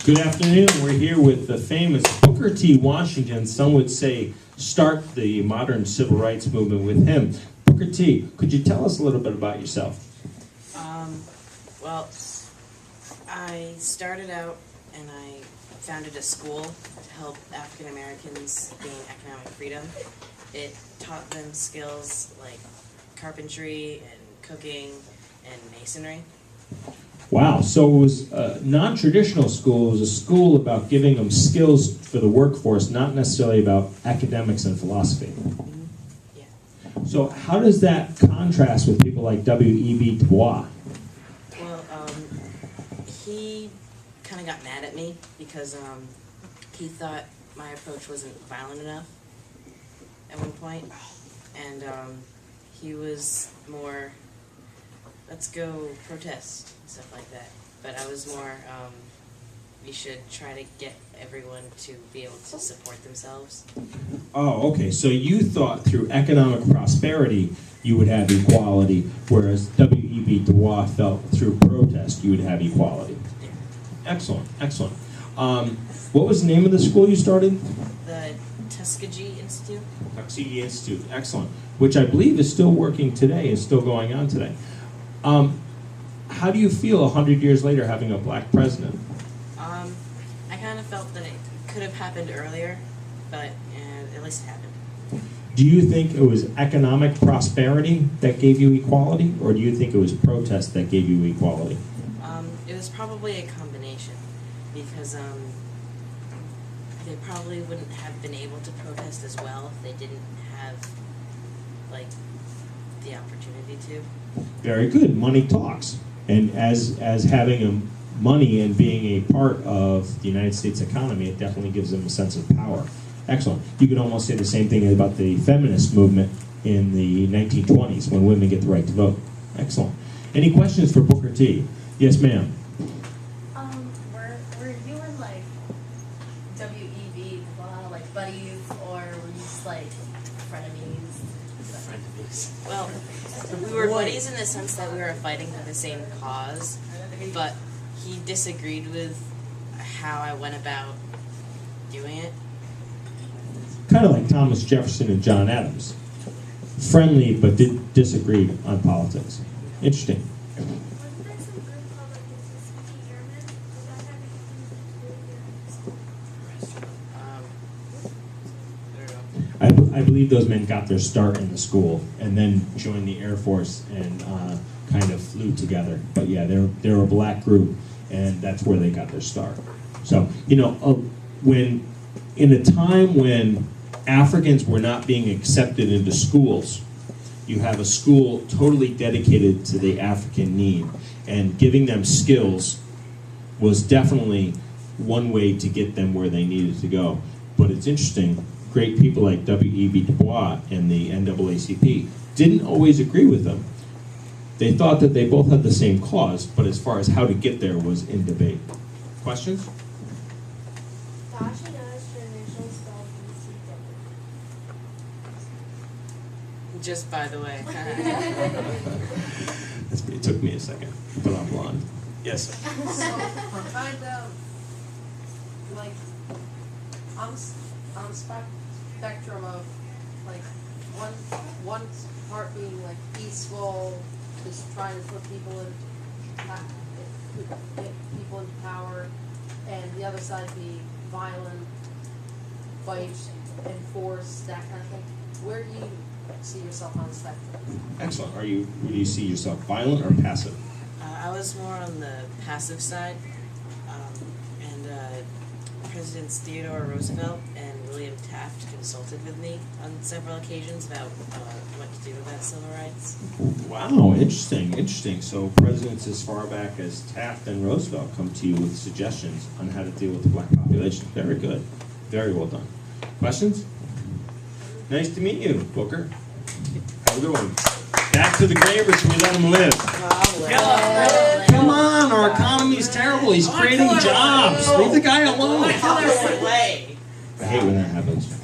Good afternoon. We're here with the famous Booker T. Washington. Some would say start the modern civil rights movement with him. Booker T., could you tell us a little bit about yourself? Well, I started out and I founded a school to help African Americans gain economic freedom. It taught them skills like carpentry and cooking and masonry. Wow, so it was a non-traditional school. It was a school about giving them skills for the workforce, not necessarily about academics and philosophy. Yeah. So how does that contrast with people like W.E.B. Du Bois? Well, he kind of got mad at me because he thought my approach wasn't violent enough at one point, and he was more, let's go protest, stuff like that. But I was more, we should try to get everyone to be able to support themselves. Oh, okay. So you thought through economic prosperity you would have equality, whereas W.E.B. Du Bois felt through protest you would have equality. Yeah. Excellent, excellent. What was the name of the school you started? The Tuskegee Institute. Tuskegee Institute, excellent. Which I believe is still working today, is still going on today. How do you feel 100 years later having a black president? I kind of felt that it could have happened earlier, but at least it happened. Do you think it was economic prosperity that gave you equality, or do you think it was protest that gave you equality? It was probably a combination, because they probably wouldn't have been able to protest as well if they didn't have, like, the opportunity to. Very good. Money talks. And as having money and being a part of the United States economy, it definitely gives them a sense of power. Excellent. You could almost say the same thing about the feminist movement in the 1920s when women get the right to vote. Excellent. Any questions for Booker T? Yes, ma'am. Were you and like W.E.B. like buddies, or were you just like frenemies? Well, we were buddies in the sense that we were fighting for the same cause, but he disagreed with how I went about doing it. Kind of like Thomas Jefferson and John Adams. Friendly, but disagreed on politics. Interesting. I believe those men got their start in the school and then joined the Air Force and kind of flew together. But yeah, they're a black group, and that's where they got their start. So, you know, when in a time when Africans were not being accepted into schools, you have a school totally dedicated to the African need, and giving them skills was definitely one way to get them where they needed to go. But it's interesting, great people like W.E.B. Du Bois and the NAACP didn't always agree with them. They thought that they both had the same cause, but as far as how to get there was in debate. Questions? Just by the way. It took me a second, but I'm blonde. Yes. So, kind of like on the spectrum of like one part being like peaceful, just trying to put people get people into power, and the other side be violent, fight, enforce, that kind of thing. Where do you see yourself on the spectrum? Excellent. Do you see yourself violent or passive? I was more on the passive side, and Presidents Theodore Roosevelt and William Taft consulted with me on several occasions about what to do about civil rights. Wow, interesting, interesting. So presidents as far back as Taft and Roosevelt come to you with suggestions on how to deal with the black population. Very good. Very well done. Questions? Nice to meet you, Booker. Have a good one. Back to the Gravers, we let him live. Come on, our economy's terrible. He's creating jobs. Leave the guy alone. I hate when that happens.